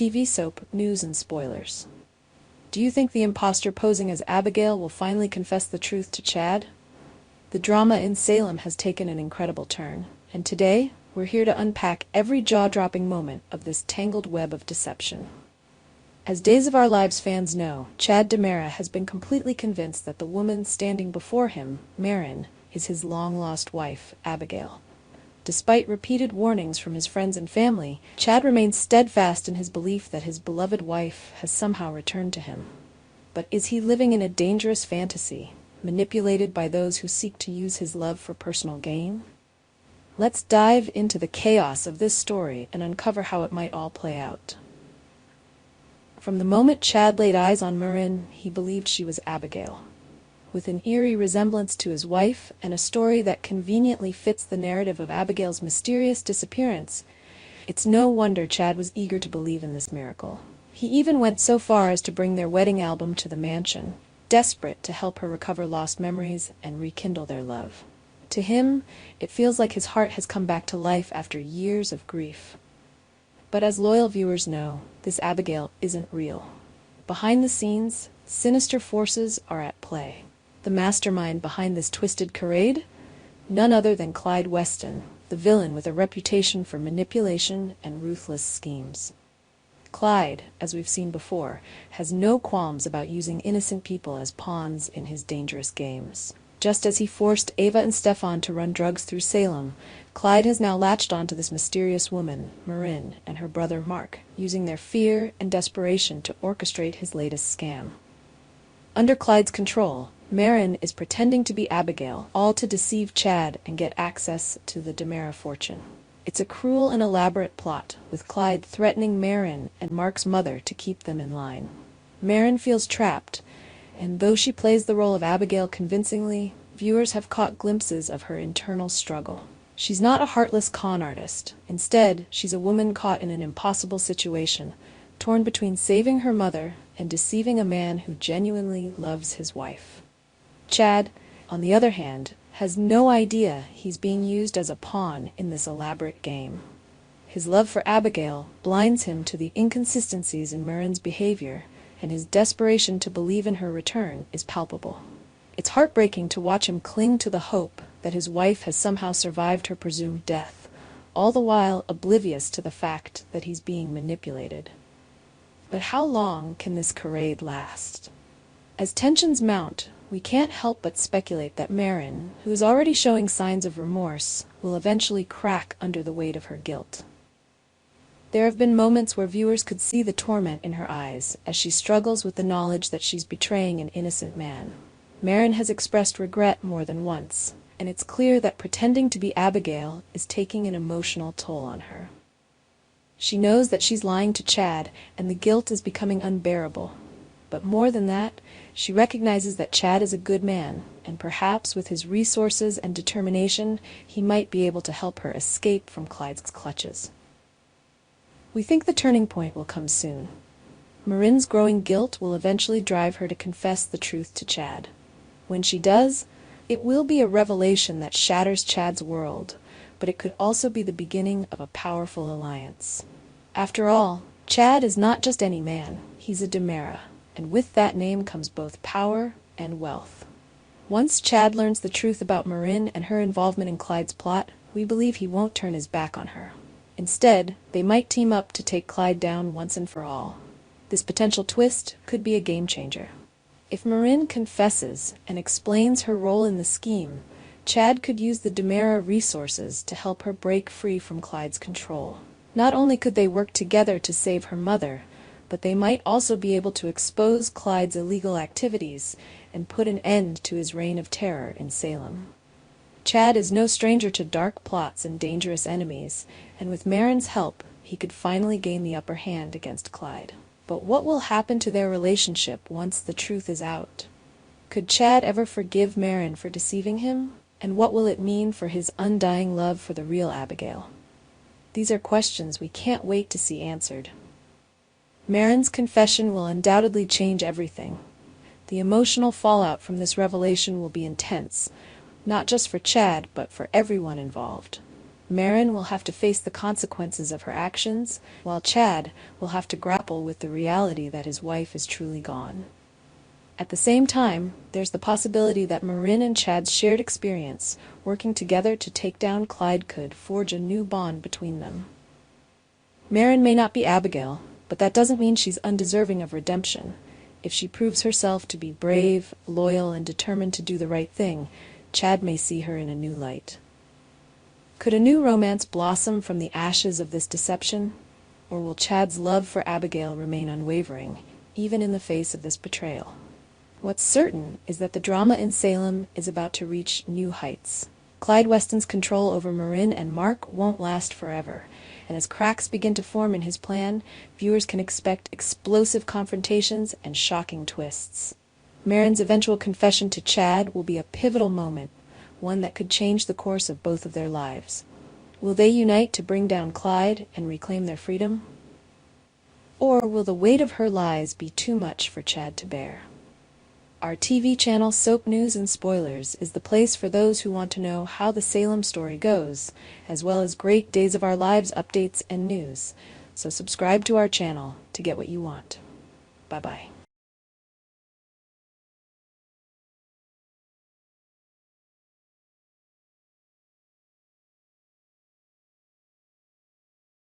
TV soap, news, and spoilers. Do you think the imposter posing as Abigail will finally confess the truth to Chad? The drama in Salem has taken an incredible turn, and today we're here to unpack every jaw-dropping moment of this tangled web of deception. As Days of Our Lives fans know, Chad DiMera has been completely convinced that the woman standing before him, Marin, is his long-lost wife, Abigail. Despite repeated warnings from his friends and family, Chad remains steadfast in his belief that his beloved wife has somehow returned to him. But is he living in a dangerous fantasy, manipulated by those who seek to use his love for personal gain? Let's dive into the chaos of this story and uncover how it might all play out. From the moment Chad laid eyes on Marin, he believed she was Abigail. With an eerie resemblance to his wife and a story that conveniently fits the narrative of Abigail's mysterious disappearance, it's no wonder Chad was eager to believe in this miracle. He even went so far as to bring their wedding album to the mansion, desperate to help her recover lost memories and rekindle their love. To him, it feels like his heart has come back to life after years of grief. But as loyal viewers know, this Abigail isn't real. Behind the scenes, sinister forces are at play. The mastermind behind this twisted charade? None other than Clyde Weston, the villain with a reputation for manipulation and ruthless schemes. Clyde, as we've seen before, has no qualms about using innocent people as pawns in his dangerous games. Just as he forced Ava and Stefan to run drugs through Salem, Clyde has now latched onto this mysterious woman, Marin, and her brother Mark, using their fear and desperation to orchestrate his latest scam. Under Clyde's control, Marin is pretending to be Abigail, all to deceive Chad and get access to the DiMera fortune. It's a cruel and elaborate plot, with Clyde threatening Marin and Mark's mother to keep them in line. Marin feels trapped, and though she plays the role of Abigail convincingly, viewers have caught glimpses of her internal struggle. She's not a heartless con artist. Instead, she's a woman caught in an impossible situation, torn between saving her mother and deceiving a man who genuinely loves his wife. Chad, on the other hand, has no idea he's being used as a pawn in this elaborate game. His love for Abigail blinds him to the inconsistencies in Marin's behavior, and his desperation to believe in her return is palpable. It's heartbreaking to watch him cling to the hope that his wife has somehow survived her presumed death, all the while oblivious to the fact that he's being manipulated. But how long can this charade last? As tensions mount, we can't help but speculate that Marin, who is already showing signs of remorse, will eventually crack under the weight of her guilt. There have been moments where viewers could see the torment in her eyes as she struggles with the knowledge that she's betraying an innocent man. Marin has expressed regret more than once, and it's clear that pretending to be Abigail is taking an emotional toll on her. She knows that she's lying to Chad, and the guilt is becoming unbearable. But more than that, she recognizes that Chad is a good man, and perhaps with his resources and determination, he might be able to help her escape from Clyde's clutches. We think the turning point will come soon. Marin's growing guilt will eventually drive her to confess the truth to Chad. When she does, it will be a revelation that shatters Chad's world, but it could also be the beginning of a powerful alliance. After all, Chad is not just any man, he's a DiMera, and with that name comes both power and wealth. Once Chad learns the truth about Marin and her involvement in Clyde's plot, we believe he won't turn his back on her. Instead, they might team up to take Clyde down once and for all. This potential twist could be a game-changer. If Marin confesses and explains her role in the scheme, Chad could use the DiMera resources to help her break free from Clyde's control. Not only could they work together to save her mother, but they might also be able to expose Clyde's illegal activities and put an end to his reign of terror in Salem. Chad is no stranger to dark plots and dangerous enemies, and with Marin's help, he could finally gain the upper hand against Clyde. But what will happen to their relationship once the truth is out? Could Chad ever forgive Marin for deceiving him? And what will it mean for his undying love for the real Abigail? These are questions we can't wait to see answered. Marin's confession will undoubtedly change everything. The emotional fallout from this revelation will be intense, not just for Chad, but for everyone involved. Marin will have to face the consequences of her actions, while Chad will have to grapple with the reality that his wife is truly gone. At the same time, there's the possibility that Marin and Chad's shared experience, working together to take down Clyde, could forge a new bond between them. Marin may not be Abigail, but that doesn't mean she's undeserving of redemption. If she proves herself to be brave, loyal, and determined to do the right thing, Chad may see her in a new light. Could a new romance blossom from the ashes of this deception? Or will Chad's love for Abigail remain unwavering, even in the face of this betrayal? What's certain is that the drama in Salem is about to reach new heights. Clyde Weston's control over Marin and Mark won't last forever, and as cracks begin to form in his plan, viewers can expect explosive confrontations and shocking twists. Marin's eventual confession to Chad will be a pivotal moment, one that could change the course of both of their lives. Will they unite to bring down Clyde and reclaim their freedom? Or will the weight of her lies be too much for Chad to bear? Our TV channel Soap News and Spoilers is the place for those who want to know how the Salem story goes, as well as great Days of Our Lives updates and news. So subscribe to our channel to get what you want. Bye-bye.